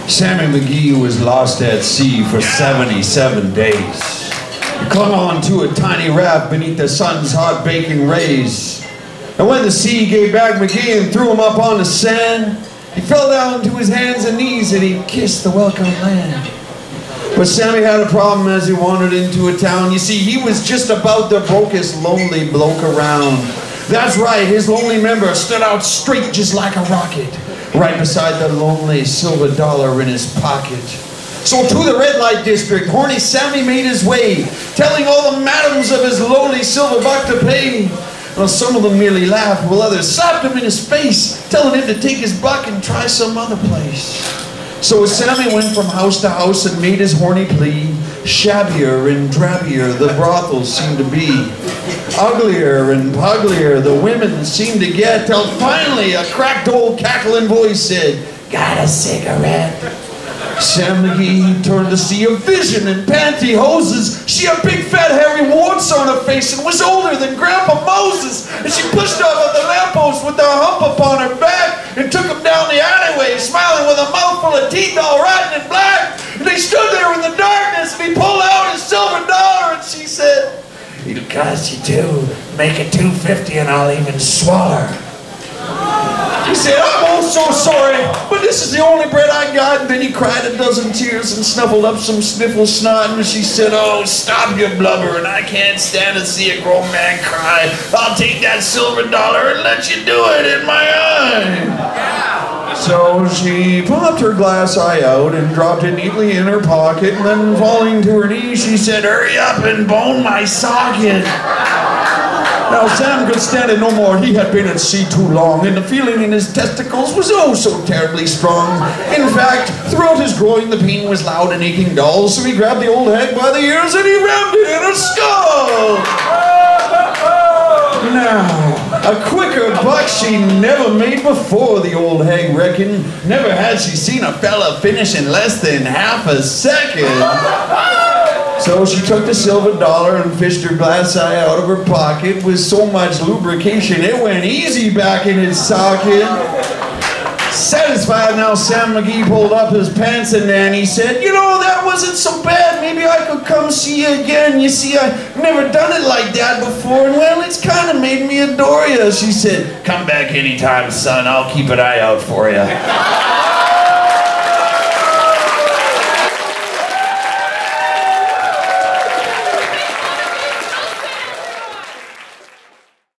Sammy McGee was lost at sea for 77 days. He clung on to a tiny raft beneath the sun's hot baking rays. And when the sea gave back McGee and threw him up on the sand, he fell down to his hands and knees and he kissed the welcome land. But Sammy had a problem as he wandered into a town. You see, he was just about the brokest lonely bloke around. That's right, his lonely member stood out straight just like a rocket, right beside the lonely silver dollar in his pocket. So to the red light district, horny Sammy made his way, telling all the madams of his lowly silver buck to pay. Well, some of them merely laughed, while others slapped him in his face, telling him to take his buck and try some other place. So as Sammy went from house to house and made his horny plea, shabbier and drabbier the brothels seemed to be. Uglier and uglier the women seemed to get, till finally a cracked old cackling voice said, "Got a cigarette?" Sam McGee turned to see a vision in pantyhoses. She had big fat hairy warts on her face and was older than Grandpa Moses. And she pushed off of the lamppost with her hump upon her back and took him down the alleyway, smiling with a mouthful of teeth all rotten and black. And they stood there in the darkness and he pulled out his silver dollar and she said, "It'll cost you two. Make it $2.50 and I'll even swaller." He said, "I'm oh so sorry, but this is the only bread I got." And then he cried a dozen tears and snuffled up some sniffle snot. And she said, "Oh, stop your blubber, and I can't stand to see a grown man cry. I'll take that silver dollar and let you do it in my eye." So she popped her glass eye out and dropped it neatly in her pocket. And then falling to her knees, she said, "Hurry up and bone my socket." Now Sam could stand it no more. He had been at sea too long, and the feeling in his testicles was oh so terribly strong. In fact, throughout his groin the pain was loud and aching dull, so he grabbed the old hag by the ears and he rammed it in her skull. Now, a quicker buck she never made before, the old hag reckoned. Never had she seen a fella finish in less than half a second. So she took the silver dollar and fished her glass eye out of her pocket. With so much lubrication, it went easy back in his socket. Satisfied now, Sam McGee pulled up his pants and then he said, "You know, that wasn't so bad. Maybe I could come see you again. You see, I've never done it like that before, and well, it's kind of made me adore you." She said, "Come back anytime, son. I'll keep an eye out for you."